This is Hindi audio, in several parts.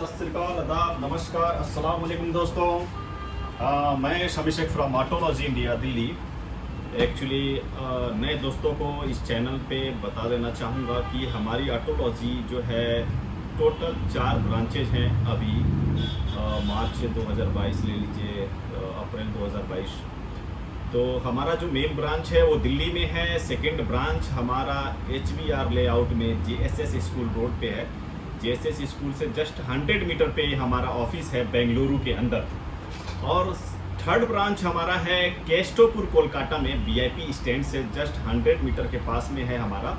सत श्री अकाल, आदाब, नमस्कार, अस्सलाम वालेकुम दोस्तों। मैं Shabi Shaikh from Autology India Delhi. Actually नए दोस्तों को इस चैनल पे बता देना चाहूँगा कि हमारी ऑटोलॉजी जो है टोटल 4 ब्रांचेज हैं अभी। मार्च 2022 ले लीजिए, अप्रैल 2022। तो हमारा जो मेन ब्रांच है वो दिल्ली में है। सेकंड ब्रांच हमारा HBR लेआउट में JSS स्कूल रोड पे है। JSS स्कूल से जस्ट 100 मीटर पे हमारा ऑफिस है बेंगलुरु के अंदर। और थर्ड ब्रांच हमारा है केस्टोपुर कोलकाता में, VIP स्टैंड से जस्ट 100 मीटर के पास में है हमारा।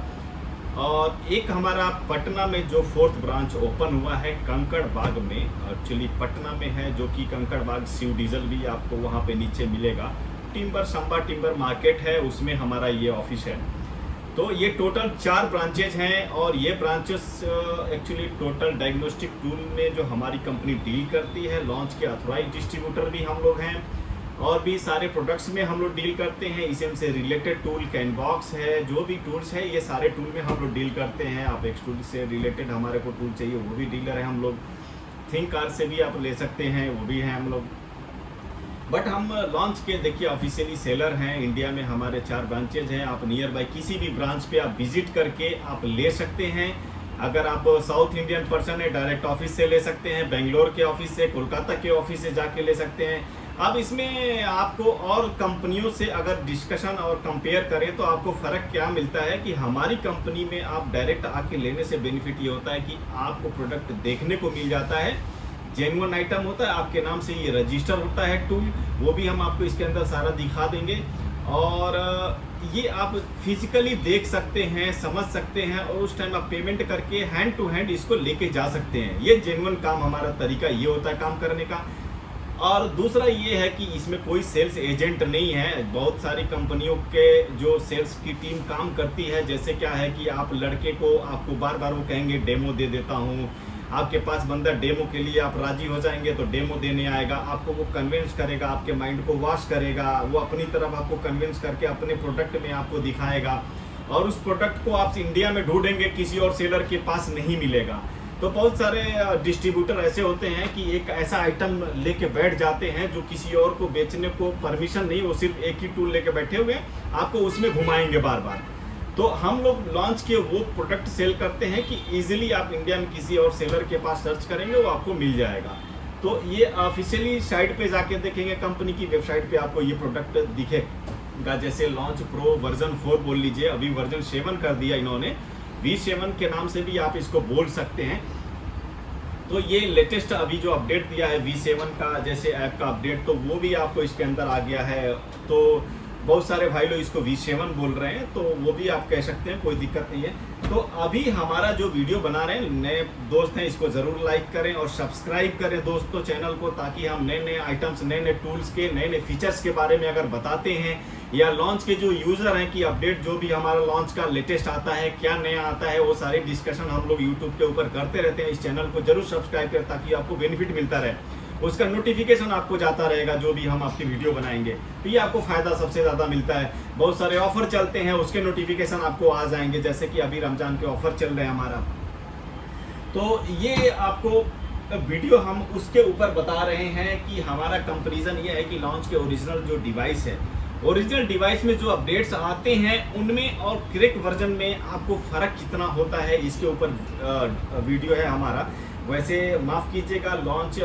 और एक हमारा पटना में जो फोर्थ ब्रांच ओपन हुआ है कंकड़ बाग में, एक्चुअली पटना में है, जो कि कंकड़ बाग शिव डीजल भी आपको वहाँ पे नीचे मिलेगा। टिम्बर संबा टिम्बर मार्केट है, उसमें हमारा ये ऑफिस है। तो ये टोटल 4 ब्रांचेज हैं। और ये branches actually total diagnostic tool में जो हमारी कंपनी डील करती है, लॉन्च के अथॉराइज डिस्ट्रीब्यूटर भी हम लोग हैं। और भी सारे प्रोडक्ट्स में हम लोग डील करते हैं। इसम से रिलेटेड टूल, कैनबॉक्स है, जो भी टूल्स है ये सारे टूल में हम लोग डील करते हैं। आप एक टूल से रिलेटेड हमारे को टूल चाहिए वो भी डीलर है हम लोग। थिंक कार से भी आप ले सकते हैं, वो भी हैं हम लोग। बट हम लॉन्च के देखिए ऑफिशियली सेलर हैं। इंडिया में हमारे 4 ब्रांचेज हैं। आप नियर बाय किसी भी ब्रांच पे आप विजिट करके आप ले सकते हैं। अगर आप साउथ इंडियन पर्सन है, डायरेक्ट ऑफिस से ले सकते हैं, बेंगलोर के ऑफिस से, कोलकाता के ऑफिस से जाके ले सकते हैं। अब इसमें आपको और कंपनियों से अगर डिस्कशन और कंपेयर करें तो आपको फ़र्क क्या मिलता है कि हमारी कंपनी में आप डायरेक्ट आके लेने से बेनिफिट ये होता है कि आपको प्रोडक्ट देखने को मिल जाता है, जेन्युइन आइटम होता है, आपके नाम से ये रजिस्टर होता है टूल, वो भी हम आपको इसके अंदर सारा दिखा देंगे। और ये आप फिजिकली देख सकते हैं, समझ सकते हैं, और उस टाइम आप पेमेंट करके हैंड टू हैंड इसको लेके जा सकते हैं। ये जेन्युइन काम हमारा तरीका ये होता है काम करने का। और दूसरा ये है कि इसमें कोई सेल्स एजेंट नहीं है। बहुत सारी कंपनियों के जो सेल्स की टीम काम करती है, जैसे क्या है कि आप लड़के को आपको बार बार वो कहेंगे डेमो दे देता हूँ, आपके पास बंदा डेमो के लिए आप राजी हो जाएंगे तो डेमो देने आएगा, आपको वो कन्विंस करेगा, आपके माइंड को वॉश करेगा, वो अपनी तरफ आपको कन्विंस करके अपने प्रोडक्ट में आपको दिखाएगा। और उस प्रोडक्ट को आप इंडिया में ढूंढेंगे, किसी और सेलर के पास नहीं मिलेगा। तो बहुत सारे डिस्ट्रीब्यूटर ऐसे होते हैं कि एक ऐसा आइटम लेके बैठ जाते हैं जो किसी और को बेचने को परमिशन नहीं, वो सिर्फ एक ही टूल लेके बैठे हुए आपको उसमें घुमाएंगे बार बार। तो हम लोग लॉन्च के वो प्रोडक्ट सेल करते हैं कि इजीली आप इंडिया में किसी और सेलर के पास सर्च करेंगे वो आपको मिल जाएगा। तो ये ऑफिशियली साइट पे जाके देखेंगे, कंपनी की वेबसाइट पे आपको ये प्रोडक्ट दिखेगा। जैसे लॉन्च प्रो वर्जन 4 बोल लीजिए, अभी वर्जन 7 कर दिया इन्होंने, V7 के नाम से भी आप इसको बोल सकते हैं। तो ये लेटेस्ट अभी जो अपडेट दिया है V7 का, जैसे ऐप का अपडेट, तो वो भी आपको इसके अंदर आ गया है। तो बहुत सारे भाई लोग इसको V7 बोल रहे हैं, तो वो भी आप कह सकते हैं, कोई दिक्कत नहीं है। तो अभी हमारा जो वीडियो बना रहे हैं, नए दोस्त हैं, इसको ज़रूर लाइक करें और सब्सक्राइब करें दोस्तों चैनल को, ताकि हम नए नए आइटम्स, नए नए टूल्स के नए नए फीचर्स के बारे में अगर बताते हैं, या लॉन्च के जो यूज़र हैं कि अपडेट जो भी हमारा लॉन्च का लेटेस्ट आता है, क्या नया आता है, वो सारी डिस्कशन हम लोग यूट्यूब के ऊपर करते रहते हैं। इस चैनल को जरूर सब्सक्राइब करें ताकि आपको बेनिफिट मिलता रहे, उसका नोटिफिकेशन आपको जाता रहेगा जो भी हम आपकी वीडियो बनाएंगे, तो ये आपको फ़ायदा सबसे ज़्यादा मिलता है। बहुत सारे ऑफर चलते हैं, उसके नोटिफिकेशन आपको आ जाएंगे, जैसे कि अभी रमज़ान के ऑफर चल रहे हैं हमारा। तो ये आपको वीडियो हम उसके ऊपर बता रहे हैं कि हमारा कंपैरिजन ये है कि लॉन्च के ओरिजिनल जो डिवाइस है, ओरिजिनल डिवाइस में जो अपडेट्स आते हैं उनमें और क्रैक वर्जन में आपको फ़र्क कितना होता है, इसके ऊपर वीडियो है हमारा। वैसे माफ़ कीजिएगा, लॉन्च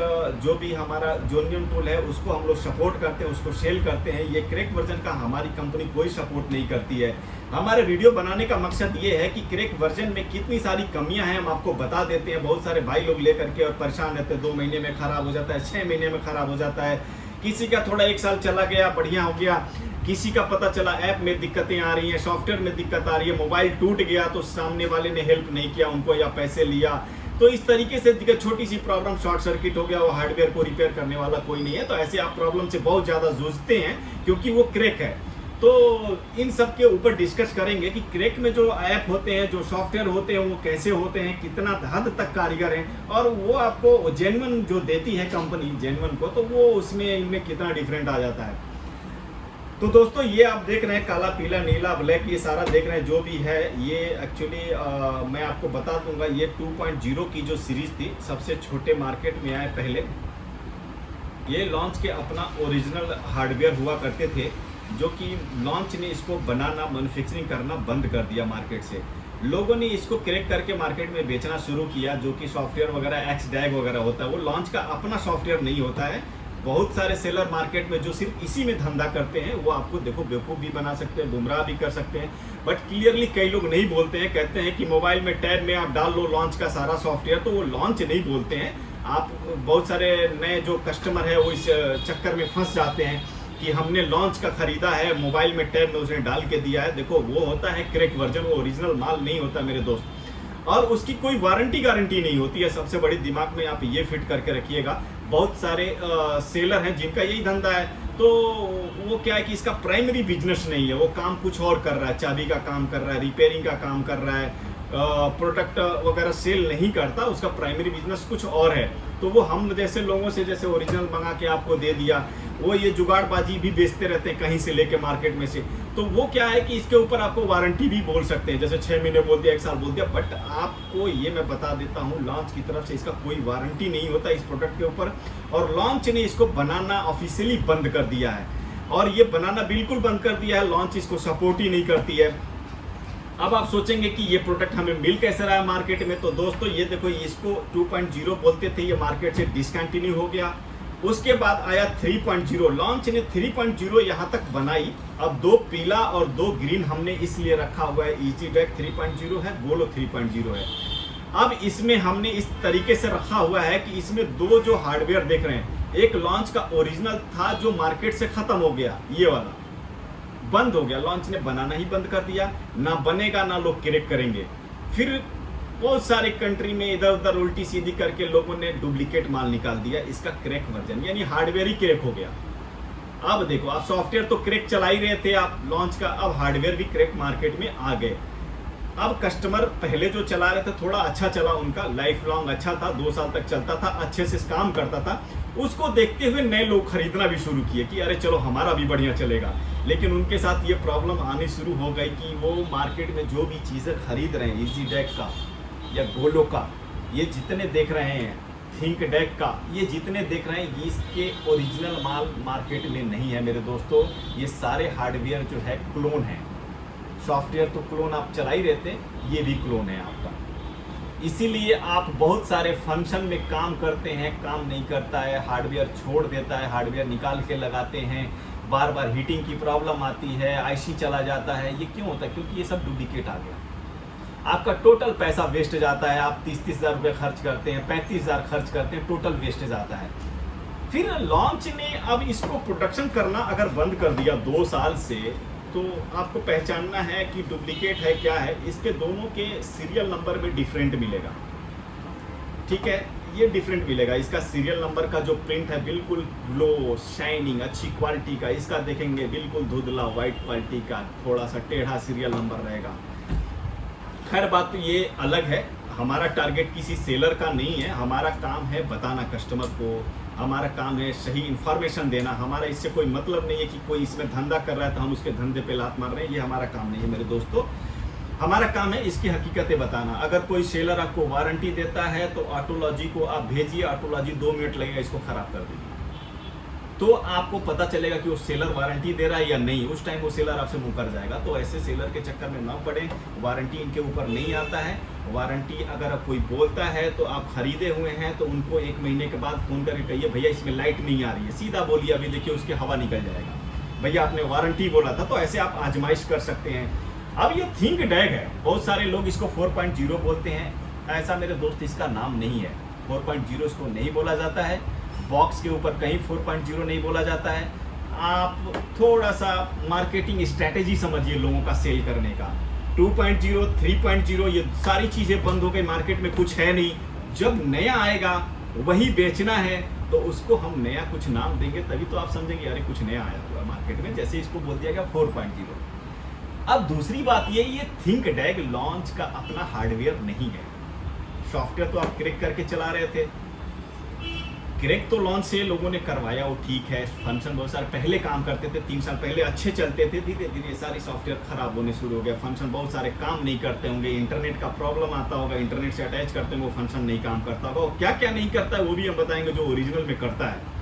जो भी हमारा जोनियम टूल है उसको हम लोग सपोर्ट करते हैं, उसको सेल करते हैं। ये क्रैक वर्जन का हमारी कंपनी कोई सपोर्ट नहीं करती है। हमारे वीडियो बनाने का मकसद ये है कि क्रैक वर्जन में कितनी सारी कमियां हैं हम आपको बता देते हैं। बहुत सारे भाई लोग लेकर के और परेशान रहते हैं, 2 महीने में ख़राब हो जाता है, 6 महीने में ख़राब हो जाता है, किसी का थोड़ा 1 साल चला गया बढ़िया हो गया, किसी का पता चला ऐप में दिक्कतें आ रही हैं, सॉफ्टवेयर में दिक्कत आ रही है, मोबाइल टूट गया तो सामने वाले ने हेल्प नहीं किया उनको या पैसे लिया। तो इस तरीके से छोटी सी प्रॉब्लम, शॉर्ट सर्किट हो गया, वो हार्डवेयर को रिपेयर करने वाला कोई नहीं है। तो ऐसे आप प्रॉब्लम से बहुत ज़्यादा जूझते हैं क्योंकि वो क्रैक है। तो इन सब के ऊपर डिस्कस करेंगे कि क्रैक में जो ऐप होते हैं, जो सॉफ्टवेयर होते हैं, वो कैसे होते हैं, कितना हद तक कारीगर हैं, और वो आपको जेन्युइन जो देती है कंपनी जेन्युइन को, तो वो उसमें इनमें कितना डिफरेंट आ जाता है। तो दोस्तों ये आप देख रहे हैं काला पीला नीला ब्लैक, ये सारा देख रहे हैं जो भी है, ये एक्चुअली मैं आपको बता दूंगा, ये 2.0 की जो सीरीज थी, सबसे छोटे मार्केट में आए पहले। ये लॉन्च के अपना ओरिजिनल हार्डवेयर हुआ करते थे, जो कि लॉन्च ने इसको बनाना मैन्युफैक्चरिंग करना बंद कर दिया मार्केट से। लोगों ने इसको क्रैक करके मार्केट में बेचना शुरू किया, जो कि सॉफ्टवेयर वगैरह एक्स डैग वगैरह होता है, वो लॉन्च का अपना सॉफ्टवेयर नहीं होता है। बहुत सारे सेलर मार्केट में जो सिर्फ इसी में धंधा करते हैं, वो आपको देखो बेवकूफ़ भी बना सकते हैं, गुमराह भी कर सकते हैं। बट क्लियरली कई लोग नहीं बोलते हैं, कहते हैं कि मोबाइल में टैब में आप डाल लो लॉन्च का सारा सॉफ्टवेयर, तो वो लॉन्च नहीं बोलते हैं। आप बहुत सारे नए जो कस्टमर है वो इस चक्कर में फंस जाते हैं कि हमने लॉन्च का खरीदा है, मोबाइल में टैब में उसने डाल के दिया है। देखो वो होता है क्रैक वर्जन, वो ओरिजिनल माल नहीं होता मेरे दोस्त, और उसकी कोई वारंटी गारंटी नहीं होती है। सबसे बड़ी दिमाग में आप ये फिट करके रखिएगा। बहुत सारे सेलर हैं जिनका यही धंधा है, तो वो क्या है कि इसका प्राइमरी बिजनेस नहीं है, वो काम कुछ और कर रहा है, चाबी का काम कर रहा है, रिपेयरिंग का काम कर रहा है, प्रोडक्ट वगैरह सेल नहीं करता, उसका प्राइमरी बिजनेस कुछ और है। तो वो हम जैसे लोगों से जैसे ओरिजिनल मंगा के आपको दे दिया, वो ये जुगाड़बाजी भी बेचते रहते हैं कहीं से लेके मार्केट में से। तो वो क्या है कि इसके ऊपर आपको वारंटी भी बोल सकते हैं, जैसे 6 महीने बोल दिया, 1 साल बोल दिया, बट आपको ये मैं बता देता हूँ लॉन्च की तरफ से इसका कोई वारंटी नहीं होता इस प्रोडक्ट के ऊपर। और लॉन्च ने इसको बनाना ऑफिशियली बंद कर दिया है, और ये बनाना बिल्कुल बंद कर दिया है। लॉन्च इसको सपोर्ट ही नहीं करती है। अब आप सोचेंगे कि ये प्रोडक्ट हमें मिल कैसे रहा है मार्केट में, तो दोस्तों ये देखो, इसको 2.0 बोलते थे, ये मार्केट से डिसकंटिन्यू हो गया। उसके बाद आया 3.0, लॉन्च ने 3.0 यहाँ तक बनाई। अब 2 पीला और 2 ग्रीन हमने इसलिए रखा हुआ है, इजी डैक 3.0 है, गोलो 3.0 है। अब इसमें हमने इस तरीके से रखा हुआ है कि इसमें 2 जो हार्डवेयर देख रहे हैं, एक लॉन्च का ओरिजिनल था जो मार्केट से खत्म हो गया, ये वाला बंद हो गया, लॉन्च ने बनाना ही बंद कर दिया, ना बनेगा ना लोग क्रैक करेंगे। फिर बहुत सारे कंट्री में इधर उधर उल्टी सीधी करके लोगों ने डुप्लीकेट माल निकाल दिया, इसका क्रैक वर्जन, यानी हार्डवेयर ही क्रैक हो गया। अब देखो, आप सॉफ्टवेयर तो क्रैक चला ही रहे थे आप लॉन्च का, अब हार्डवेयर भी क्रैक मार्केट में आ गए। अब कस्टमर पहले जो चला रहे थे थोड़ा अच्छा चला, उनका लाइफ लॉन्ग अच्छा था, 2 साल तक चलता था, अच्छे से काम करता था, उसको देखते हुए नए लोग खरीदना भी शुरू किए कि अरे चलो हमारा भी बढ़िया चलेगा। लेकिन उनके साथ ये प्रॉब्लम आनी शुरू हो गई कि वो मार्केट में जो भी चीज़ें खरीद रहे हैं, इजी डैक का या गोलो का, ये जितने देख रहे हैं, थिंक डैक का, ये जितने देख रहे हैं, इसके ओरिजिनल माल मार्केट में नहीं है मेरे दोस्तों। ये सारे हार्डवेयर जो है क्लोन है। सॉफ्टवेयर तो क्लोन आप चला ही रहते, ये भी क्लोन है आपका। इसीलिए आप बहुत सारे फंक्शन में काम करते हैं, काम नहीं करता है, हार्डवेयर छोड़ देता है, हार्डवेयर निकाल के लगाते हैं, बार बार हीटिंग की प्रॉब्लम आती है, आईसी चला जाता है। ये क्यों होता है? क्योंकि ये सब डुप्लीकेट आ गया। आपका टोटल पैसा वेस्ट जाता है, आप 30-30 हज़ार रुपये खर्च करते हैं, 35 हज़ार खर्च करते हैं, टोटल वेस्ट जाता है। फिर लॉन्च ने अब इसको प्रोडक्शन करना अगर बंद कर दिया 2 साल से, तो आपको पहचानना है कि डुप्लीकेट है क्या है। इसके दोनों के सीरियल नंबर में डिफरेंट मिलेगा, ठीक है, ये डिफरेंट मिलेगा। इसका सीरियल नंबर का जो प्रिंट है बिल्कुल ग्लो शाइनिंग अच्छी क्वालिटी का, इसका देखेंगे बिल्कुल धुंधला वाइट क्वालिटी का, थोड़ा सा टेढ़ा सीरियल नंबर रहेगा। खैर बात तो ये अलग है, हमारा टारगेट किसी सेलर का नहीं है, हमारा काम है बताना कस्टमर को, हमारा काम है सही इन्फॉर्मेशन देना। हमारा इससे कोई मतलब नहीं है कि कोई इसमें धंधा कर रहा है तो हम उसके धंधे पे लात मार रहे हैं, ये हमारा काम नहीं है मेरे दोस्तों। हमारा काम है इसकी हकीकतें बताना। अगर कोई सेलर आपको वारंटी देता है तो ऑटोलॉजी को आप भेजिए, ऑटोलॉजी 2 मिनट लगेगा इसको ख़राब कर देगी, तो आपको पता चलेगा कि वो सेलर वारंटी दे रहा है या नहीं। उस टाइम वो सेलर आपसे मुँह कर जाएगा। तो ऐसे सेलर के चक्कर में ना पड़े, वारंटी इनके ऊपर नहीं आता है। वारंटी अगर कोई बोलता है तो आप खरीदे हुए हैं तो उनको 1 महीने के बाद फ़ोन करके कहिए भैया इसमें लाइट नहीं आ रही है, सीधा बोलिए अभी देखिए उसकी हवा निकल जाएगा, भैया आपने वारंटी बोला था। तो ऐसे आप आजमाइश कर सकते हैं। अब ये थिंक डैग है, बहुत सारे लोग इसको 4.0 बोलते हैं, ऐसा मेरे दोस्त इसका नाम नहीं है। 4.0 इसको नहीं बोला जाता है, बॉक्स के ऊपर कहीं 4.0 नहीं बोला जाता है। आप थोड़ा सा मार्केटिंग स्ट्रैटेजी समझिए लोगों का सेल करने का। 2.0 3.0 ये सारी चीज़ें बंद हो गई, मार्केट में कुछ है नहीं। जब नया आएगा वही बेचना है तो उसको हम नया कुछ नाम देंगे, तभी तो आप समझेंगे अरे कुछ नया आया हुआ मार्केट में, जैसे इसको बोल दिया गया 4.0। अब दूसरी बात ये थिंक डैग लॉन्च का अपना हार्डवेयर नहीं है। सॉफ्टवेयर तो आप क्रैक करके चला रहे थे, क्रैक तो लॉन्च से लोगों ने करवाया, वो ठीक है, फंक्शन बहुत सारे पहले काम करते थे, 3 साल पहले अच्छे चलते थे, धीरे धीरे सारी सॉफ्टवेयर खराब होने शुरू हो गया, फंक्शन बहुत सारे काम नहीं करते होंगे, इंटरनेट का प्रॉब्लम आता होगा, इंटरनेट से अटैच करते हैं वो फंक्शन नहीं काम करता होगा, क्या क्या नहीं करता है वो भी हम बताएंगे जो ओरिजिनल में करता है।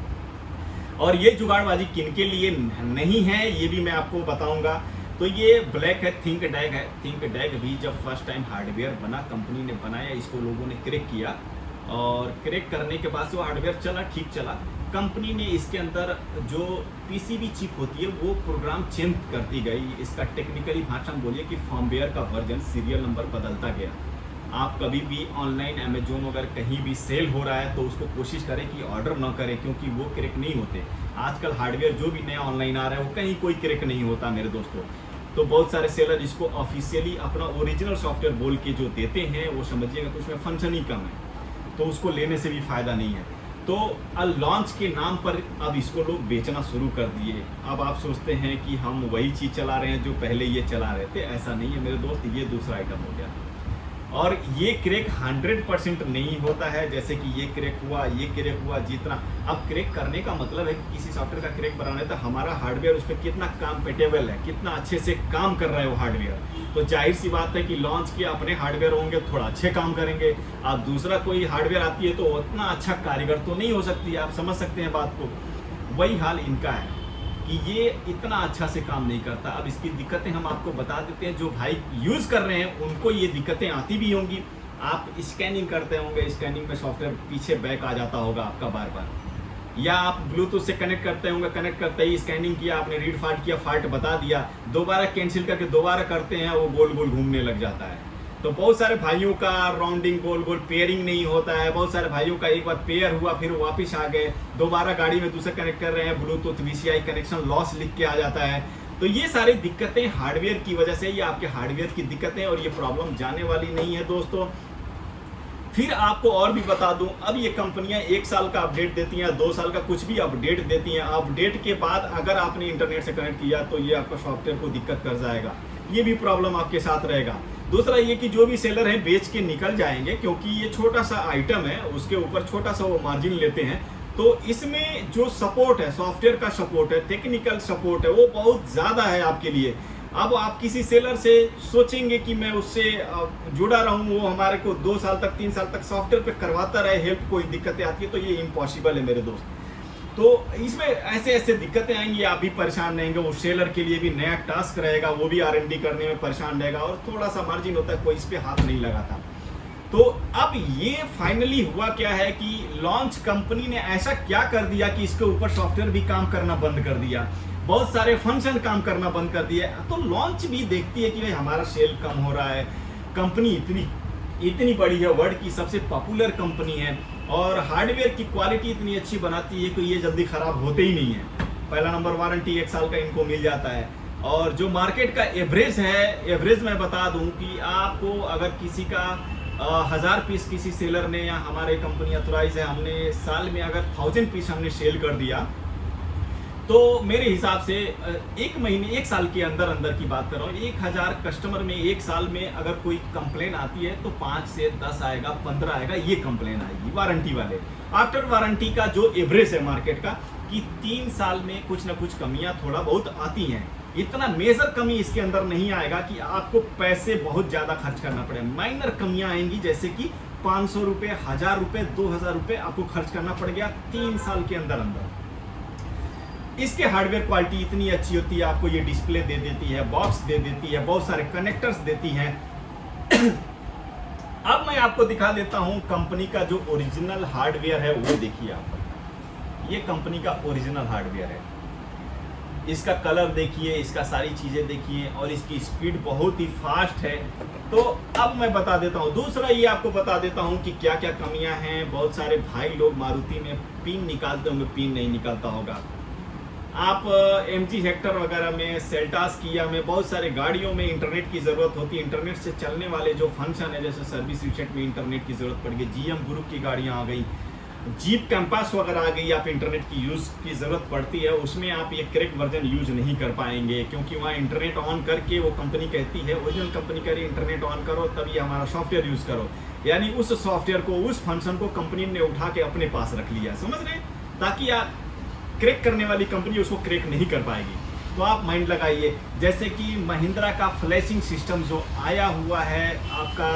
और ये जुगाड़बाजी किन के लिए नहीं है ये भी मैं आपको बताऊंगा। तो ये ब्लैक है, थिंक डैग है। थिंक डैग भी जब फर्स्ट टाइम हार्डवेयर बना, कंपनी ने बनाया, इसको लोगों ने क्रैक किया और क्रैक करने के बाद से वो हार्डवेयर चला, ठीक चला। कंपनी ने इसके अंदर जो पीसीबी चिप होती है वो प्रोग्राम चेंज करती गई। इसका टेक्निकली भाषा में बोलिए कि फर्मवेयर का वर्जन, सीरियल नंबर बदलता गया। आप कभी भी ऑनलाइन अमेजोन वगैरह कहीं भी सेल हो रहा है तो उसको कोशिश करें कि ऑर्डर ना करें, क्योंकि वो क्रैक नहीं होते। आजकल हार्डवेयर जो भी नया ऑनलाइन आ रहा है वो कहीं कोई क्रैक नहीं होता मेरे दोस्तों। तो बहुत सारे सेलर इसको ऑफिशियली अपना ओरिजिनल सॉफ्टवेयर बोल के जो देते हैं वो समझिएगा कि उसमें फंक्शन ही कम है, तो उसको लेने से भी फायदा नहीं है। तो लॉन्च के नाम पर अब इसको लोग बेचना शुरू कर दिए। अब आप सोचते हैं कि हम वही चीज़ चला रहे हैं जो पहले ये चला रहे थे, ऐसा नहीं है मेरे दोस्त, ये दूसरा आइटम हो गया। और ये क्रैक 100% नहीं होता है, जैसे कि ये क्रैक हुआ, ये क्रैक हुआ, जितना। अब क्रैक करने का मतलब है कि किसी सॉफ्टवेयर का क्रैक बनाना है तो हमारा हार्डवेयर उस पर कितना कंपेटेबल है, कितना अच्छे से काम कर रहा है वो हार्डवेयर। तो जाहिर सी बात है कि लॉन्च के अपने हार्डवेयर होंगे थोड़ा अच्छे काम करेंगे। अब दूसरा कोई हार्डवेयर आती है तो उतना अच्छा कारीगर तो नहीं हो सकती है, आप समझ सकते हैं बात को। वही हाल इनका है कि ये इतना अच्छा से काम नहीं करता। अब इसकी दिक्कतें हम आपको बता देते हैं, जो भाई यूज़ कर रहे हैं उनको ये दिक्कतें आती भी होंगी। आप स्कैनिंग करते होंगे, स्कैनिंग में सॉफ्टवेयर पीछे बैक आ जाता होगा आपका बार बार, या आप ब्लूटूथ से कनेक्ट करते होंगे, कनेक्ट करते ही स्कैनिंग किया आपने, रीड फाल्ट किया, फाल्ट बता दिया, दोबारा कैंसिल करके दोबारा करते हैं, वो गोल गोल घूमने लग जाता है। तो बहुत सारे भाइयों का राउंडिंग गोल गोल पेयरिंग नहीं होता है। बहुत सारे भाइयों का एक बार पेयर हुआ फिर वापस आ गए, दोबारा गाड़ी में दूसरे कनेक्ट कर रहे हैं, ब्लूटूथ VCI कनेक्शन लॉस लिख के आ जाता है। तो ये सारी दिक्कतें हार्डवेयर की वजह से, ये आपके हार्डवेयर की दिक्कतें, और ये प्रॉब्लम जाने वाली नहीं है दोस्तों। फिर आपको और भी बता दूं, अब ये कंपनियां 1 साल का अपडेट देती हैं, 2 साल का कुछ भी अपडेट देती हैं। अपडेट के बाद अगर आपने इंटरनेट से कनेक्ट किया तो ये आपका सॉफ्टवेयर को दिक्कत कर जाएगा, ये भी प्रॉब्लम आपके साथ रहेगा। दूसरा ये कि जो भी सेलर हैं बेच के निकल जाएंगे, क्योंकि ये छोटा सा आइटम है, उसके ऊपर छोटा सा वो मार्जिन लेते हैं। तो इसमें जो सपोर्ट है, सॉफ्टवेयर का सपोर्ट है, टेक्निकल सपोर्ट है, वो बहुत ज़्यादा है आपके लिए। अब आप किसी सेलर से सोचेंगे कि मैं उससे जुड़ा रहूं, वो हमारे को 2 साल तक 3 साल तक सॉफ्टवेयर पे करवाता रहे हेल्प, कोई दिक्कतें आती है तो ये इम्पॉसिबल है मेरे दोस्त। तो इसमें ऐसे ऐसे दिक्कतें आएंगी, आप भी परेशान रहेंगे, वो सेलर के लिए भी नया टास्क रहेगा, वो भी R&D करने में परेशान रहेगा, और थोड़ा सा मार्जिन होता है, कोई इस पे हाथ नहीं लगाता। तो अब ये फाइनली हुआ क्या है कि लॉन्च कंपनी ने ऐसा क्या कर दिया कि इसके ऊपर सॉफ्टवेयर भी काम करना बंद कर दिया, बहुत सारे फंक्शन काम करना बंद कर दिया। तो लॉन्च भी देखती है कि भाई हमारा सेल कम हो रहा है, कंपनी इतनी बड़ी है, वर्ल्ड की सबसे पॉपुलर कंपनी है, और हार्डवेयर की क्वालिटी इतनी अच्छी बनाती है कि ये जल्दी खराब होते ही नहीं है। पहला नंबर वारंटी 1 साल का इनको मिल जाता है। और जो मार्केट का एवरेज है, एवरेज मैं बता दूं कि आपको अगर किसी का 1000 पीस किसी सेलर ने, या हमारे कंपनी अथोराइज है, हमने साल में अगर 1000 पीस हमने सेल कर दिया, तो मेरे हिसाब से 1 साल के अंदर की बात कर रहा हूँ, 1000 कस्टमर में 1 साल में अगर कोई कंप्लेन आती है तो 5 से 10 आएगा, 15 आएगा, ये कंप्लेन आएगी वारंटी वाले। आफ्टर वारंटी का जो एवरेज है मार्केट का कि 3 साल में कुछ ना कुछ कमियां थोड़ा बहुत आती हैं। इतना मेजर कमी इसके अंदर नहीं आएगा कि आपको पैसे बहुत ज़्यादा खर्च करना पड़े। माइनर कमियां आएंगी, जैसे कि 500 रुपये, 1000 रुपये, 2000 रुपये आपको खर्च करना पड़ गया 3 साल के अंदर। इसके हार्डवेयर क्वालिटी इतनी अच्छी होती है, आपको ये डिस्प्ले दे देती है, बॉक्स दे देती है, बहुत सारे कनेक्टर्स देती हैं। अब मैं आपको दिखा देता हूं कंपनी का जो ओरिजिनल हार्डवेयर है, वो देखिए आप। ये कंपनी का ओरिजिनल हार्डवेयर है, इसका कलर देखिए, इसका सारी चीजें देखिए, और इसकी स्पीड बहुत ही फास्ट है। तो अब मैं बता देता हूँ। दूसरा ये आपको बता देता हूँ कि क्या क्या कमियां हैं। बहुत सारे भाई लोग मारुति में पिन निकालते होंगे, पिन नहीं निकलता होगा। आप MG हेक्टर वगैरह में, सेल्टास किया में, बहुत सारे गाड़ियों में इंटरनेट की ज़रूरत होती है। इंटरनेट से चलने वाले जो फंक्शन है, जैसे सर्विस रिसेट में इंटरनेट की ज़रूरत पड़ गई, GM ग्रुप की गाड़ियाँ आ गई, जीप कैंपस वगैरह आ गई, आप इंटरनेट की यूज़ की ज़रूरत पड़ती है, उसमें आप ये क्रैक वर्जन यूज़ नहीं कर पाएंगे, क्योंकि वहाँ इंटरनेट ऑन करके वो कंपनी कहती है, ओरिजिनल कंपनी कह रही है इंटरनेट ऑन करो तभी हमारा सॉफ्टवेयर यूज़ करो, यानी उस सॉफ्टवेयर को, उस फंक्शन को कंपनी ने उठा के अपने पास रख लिया, समझ रहे हैं, ताकि आप क्रैक करने वाली कंपनी उसको क्रैक नहीं कर पाएगी। तो आप माइंड लगाइए, जैसे कि महिंद्रा का फ्लैशिंग सिस्टम जो आया हुआ है आपका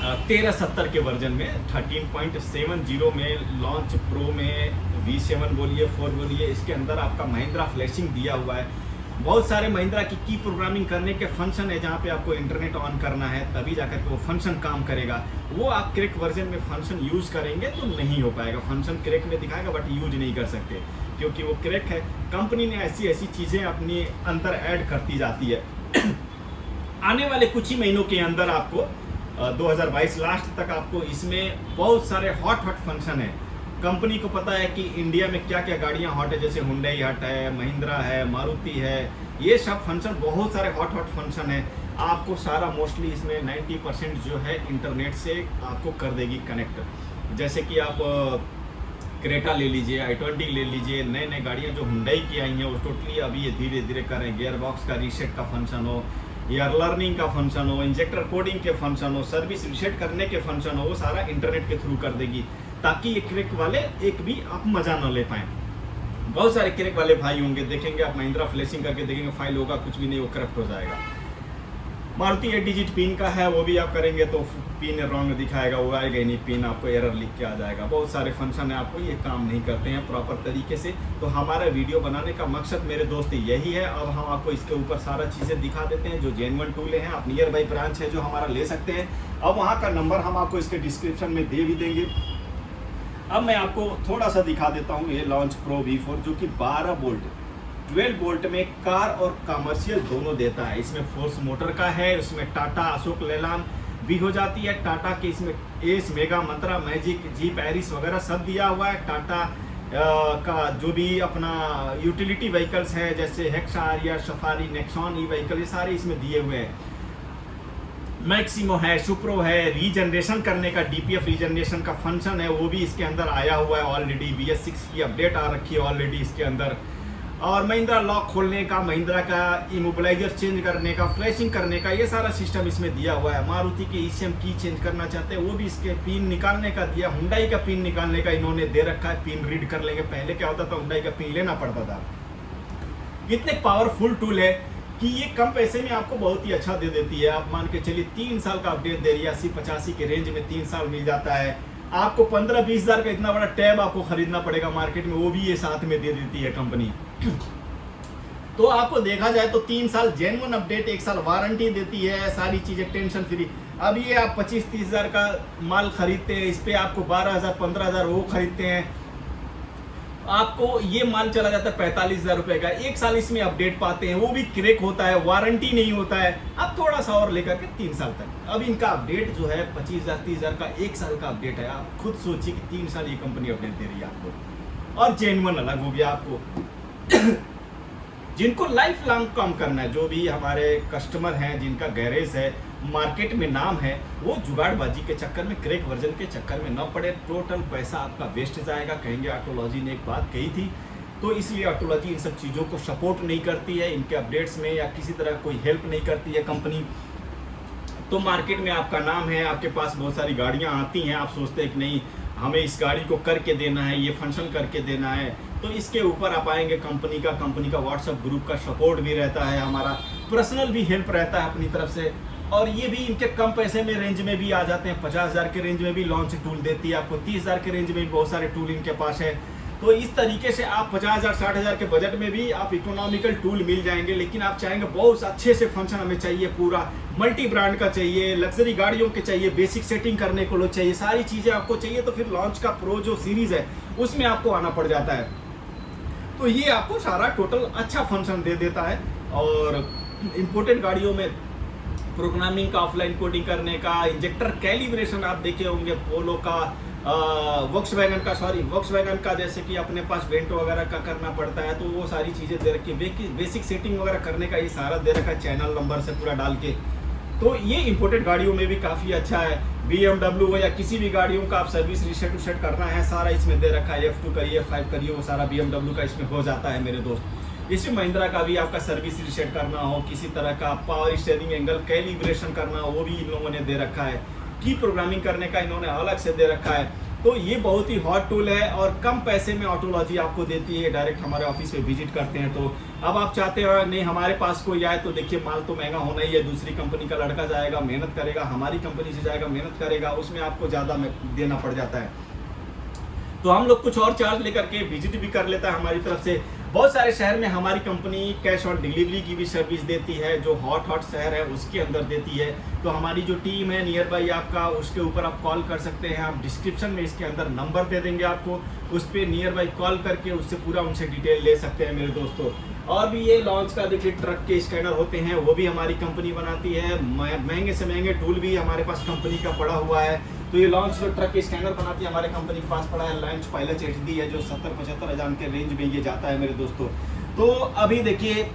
1370 के वर्जन में, 13.70 में लॉन्च, प्रो में V7 बोलिए, 4 बोलिए, इसके अंदर आपका महिंद्रा फ्लैशिंग दिया हुआ है। बहुत सारे महिंद्रा की प्रोग्रामिंग करने के फंक्शन है जहाँ पे आपको इंटरनेट ऑन करना है तभी जाकर के वो फंक्शन काम करेगा। वो आप क्रैक वर्जन में फंक्शन यूज़ करेंगे तो नहीं हो पाएगा, फंक्शन क्रैक में दिखाएगा बट यूज नहीं कर सकते, क्योंकि वो क्रैक है। कंपनी ने ऐसी ऐसी चीज़ें अपने अंदर ऐड करती जाती है। आने वाले कुछ ही महीनों के अंदर आपको 2022 लास्ट तक आपको इसमें बहुत सारे हॉट फंक्शन है। कंपनी को पता है कि इंडिया में क्या क्या गाड़ियां हॉट है, जैसे हुंडई हॉट है, महिंद्रा है, मारुति है, ये सब फंक्शन, बहुत सारे हॉट फंक्शन है। आपको सारा मोस्टली इसमें 90% जो है इंटरनेट से आपको कर देगी कनेक्ट। जैसे कि आप क्रेटा ले लीजिए, i20 ले लीजिए, नए नए गाड़ियाँ जो हुंडई की आई हैं वो टोटली अभी ये धीरे धीरे कर रहे हैं। गियर बॉक्स का रीसेट का फंक्शन हो, या लर्निंग का फंक्शन हो, इंजेक्टर कोडिंग के फंक्शन हो, सर्विस रीसेट करने के फंक्शन हो, वो सारा इंटरनेट के थ्रू कर देगी, ताकि ये क्रैक वाले एक भी आप मजा न ले पाएँ। बहुत सारे क्रैक वाले भाई होंगे, देखेंगे आप महिंद्रा फ्लैशिंग करके देखेंगे, फाइल होगा कुछ भी नहीं, वो करप्ट हो जाएगा। मारुति 8 डिजिट पिन का है, वो भी आप करेंगे तो पिन रॉन्ग दिखाएगा, वो आएगा ही नहीं, पिन आपको एरर लिख के आ जाएगा। बहुत सारे फंक्शन है, आपको ये काम नहीं करते हैं प्रॉपर तरीके से। तो हमारा वीडियो बनाने का मकसद मेरे दोस्त यही है। अब हम आपको इसके ऊपर सारा चीज़ें दिखा देते हैं, जो जेन्युइन टूल हैं। आप नियर बाई ब्रांच है जो हमारा ले सकते हैं। अब वहाँ का नंबर हम आपको इसके डिस्क्रिप्शन में दे भी देंगे। अब मैं आपको थोड़ा सा दिखा देता हूँ, ये लॉन्च प्रो V4 जो कि 12 वोल्ट 12 वोल्ट में कार और कमर्शियल दोनों देता है। इसमें फोर्स मोटर का है, उसमें टाटा अशोक लेलैंड भी हो जाती है, टाटा के इसमें एस, मेगा, मंत्रा, मैजिक, जीप, एरिस वगैरह सब दिया हुआ है। टाटा का जो भी अपना यूटिलिटी व्हीकल्स है, जैसे हेक्सा, आरिया, सफारी, नेक्सॉन, ई व्हीकल, ये सारे इसमें दिए हुए हैं। मैक्सिमो है, सुप्रो है, रीजनरेशन करने का DPF रीजनरेशन का फंक्शन है, वो भी इसके अंदर आया हुआ है ऑलरेडी। BS6 की अपडेट आ रखी है ऑलरेडी इसके अंदर। और महिंद्रा लॉक खोलने का, महिंद्रा का इमोबिलाइजर चेंज करने का, फ्लैशिंग करने का, ये सारा सिस्टम इसमें दिया हुआ है। मारुति के ECM की चेंज करना चाहते हैं, वो भी इसके पिन निकालने का दिया। हुंडई का पिन निकालने का इन्होंने दे रखा है, पिन रीड कर लेंगे। पहले क्या होता था, हुंडई का पिन लेना पड़ता था। इतने पावरफुल टूल है कि ये कम पैसे में आपको बहुत ही अच्छा दे देती है। आप मान के चलिए 3 साल का अपडेट दे रही है, 80-85 के रेंज में 3 साल मिल जाता है। आपको 15-20 हज़ार का इतना बड़ा टैब आपको खरीदना पड़ेगा मार्केट में, वो भी ये साथ में दे देती है कंपनी। तो आपको देखा जाए तो 3 साल जेन्युइन अपडेट, 1 साल वारंटी देती है, सारी चीज़ें टेंशन फ्री। अब ये आप 25-30 हज़ार का माल खरीदते हैं, इस पर आपको 12,000-15,000 वो खरीदते हैं, आपको ये माल चला जाता है 45,000 रुपये का। 1 साल इसमें अपडेट पाते हैं, वो भी क्रैक होता है, वारंटी नहीं होता है। अब थोड़ा सा और लेकर के 3 साल तक। अब इनका अपडेट जो है 25,000-30,000 का 1 साल का अपडेट है। आप खुद सोचिए कि 3 साल ये कंपनी अपडेट दे रही है आपको, और जेन्युइन अलग हो गया आपको। जिनको लाइफ लॉन्ग काम करना है, जो भी हमारे कस्टमर हैं, जिनका गैरेज है, मार्केट में नाम है, वो जुगाड़बाजी के चक्कर में, क्रैक वर्जन के चक्कर में न पड़े। टोटल पैसा आपका वेस्ट जाएगा। कहेंगे ऑटोलॉजी ने एक बात कही थी, तो इसलिए ऑटोलॉजी इन सब चीज़ों को सपोर्ट नहीं करती है, इनके अपडेट्स में या किसी तरह कोई हेल्प नहीं करती है कंपनी। तो मार्केट में आपका नाम है, आपके पास बहुत सारी गाड़ियाँ आती हैं, आप सोचते हैं कि नहीं हमें इस गाड़ी को करके देना है, ये फंक्शन करके देना है, तो इसके ऊपर आप आएंगे। कंपनी का व्हाट्सएप ग्रुप का सपोर्ट भी रहता है, हमारा पर्सनल भी हेल्प रहता है अपनी तरफ से। और ये भी इनके कम पैसे में रेंज में भी आ जाते हैं। 50,000 के रेंज में भी लॉन्च टूल देती है आपको, 30,000 के रेंज में भी बहुत सारे टूल इनके पास है। तो इस तरीके से आप 50,000-60,000 के बजट में भी आप इकोनॉमिकल टूल मिल जाएंगे। लेकिन आप चाहेंगे बहुत अच्छे से फंक्शन हमें चाहिए, पूरा मल्टी ब्रांड का चाहिए, लग्जरी गाड़ियों के चाहिए, बेसिक सेटिंग करने को लो चाहिए, सारी चीज़ें आपको चाहिए, तो फिर लॉन्च का प्रो जो सीरीज़ है उसमें आपको आना पड़ जाता है। तो ये आपको सारा टोटल अच्छा फंक्शन दे देता है। और इम्पोर्टेड गाड़ियों में प्रोग्रामिंग का, ऑफलाइन कोडिंग करने का, इंजेक्टर कैलिब्रेशन आप देखे होंगे, पोलो का, वॉक्सवैगन का, जैसे कि अपने पास वेंट वगैरह का करना पड़ता है, तो वो सारी चीज़ें दे रखी है। बेसिक सेटिंग वगैरह करने का ये सारा दे रखा है, चैनल नंबर से पूरा डाल के। तो ये इंपोर्टेड गाड़ियों में भी काफ़ी अच्छा है। BMW हो या किसी भी गाड़ियों का आप सर्विस रीसेट करना है, सारा इसमें दे रखा है। F2 करिए, 5 करिए, वो सारा BMW का इसमें हो जाता है मेरे दोस्त। इसमें महिंद्रा का भी आपका सर्विस रीसेट करना हो, किसी तरह का पावर स्टीयरिंग एंगल कैलिब्रेशन करना हो, वो भी इन लोगों ने दे रखा है। की प्रोग्रामिंग करने का इन्होंने अलग से दे रखा है। तो ये बहुत ही हॉट टूल है और कम पैसे में ऑटोलॉजी आपको देती है। डायरेक्ट हमारे ऑफिस में विजिट करते हैं। तो अब आप चाहते हो नहीं हमारे पास कोई आए, तो देखिए माल तो महंगा होना ही है। दूसरी कंपनी का लड़का जाएगा, मेहनत करेगा, हमारी कंपनी से जाएगा, मेहनत करेगा, उसमें आपको ज़्यादा देना पड़ जाता है। तो हम लोग कुछ और चार्ज लेकर के विजिट भी कर लेता है हमारी तरफ से। बहुत सारे शहर में हमारी कंपनी कैश ऑन डिलीवरी की भी सर्विस देती है, जो हॉट शहर है उसके अंदर देती है। तो हमारी जो टीम है नियर बाई आपका, उसके ऊपर आप कॉल कर सकते हैं। आप डिस्क्रिप्शन में इसके अंदर नंबर दे देंगे आपको, उस पर नियर बाई कॉल करके उससे पूरा उनसे डिटेल ले सकते हैं मेरे दोस्तों। और भी ये लॉन्च का देखिए ट्रक के स्कैनर होते हैं, वो भी हमारी कंपनी बनाती है। महंगे से महंगे टूल भी हमारे पास कंपनी का पड़ा हुआ है। तो ये लॉन्च जो ट्रक के स्कैनर बनाती है हमारे कंपनी के पास पड़ा है। लॉन्च पायलट HD है, जो 70-75 हज़ार के रेंज में ये जाता है मेरे दोस्तों। तो अभी देखिए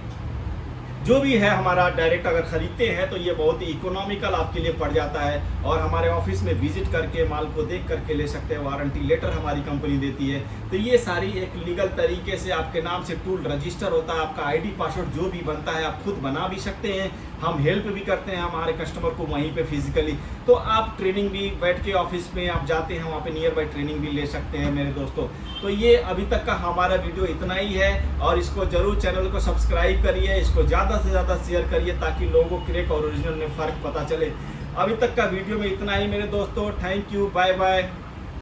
जो भी है हमारा डायरेक्ट अगर खरीदते हैं तो ये बहुत ही इकोनॉमिकल आपके लिए पड़ जाता है। और हमारे ऑफिस में विजिट करके माल को देख करके ले सकते हैं। वारंटी लेटर हमारी कंपनी देती है। तो ये सारी एक लीगल तरीके से आपके नाम से टूल रजिस्टर होता है। आपका ID पासवर्ड जो भी बनता है आप खुद बना भी सकते हैं। हम हेल्प भी करते हैं हमारे कस्टमर को वहीं पे फिजिकली। तो आप ट्रेनिंग भी बैठ के ऑफिस में आप जाते हैं, वहाँ पे नियर बाई ट्रेनिंग भी ले सकते हैं मेरे दोस्तों। तो ये अभी तक का हमारा वीडियो इतना ही है। और इसको जरूर चैनल को सब्सक्राइब करिए, इसको ज़्यादा से ज़्यादा शेयर करिए, ताकि लोगों को क्रैक और ओरिजिनल में फ़र्क पता चले। अभी तक का वीडियो में इतना ही मेरे दोस्तों। Thank you, bye bye.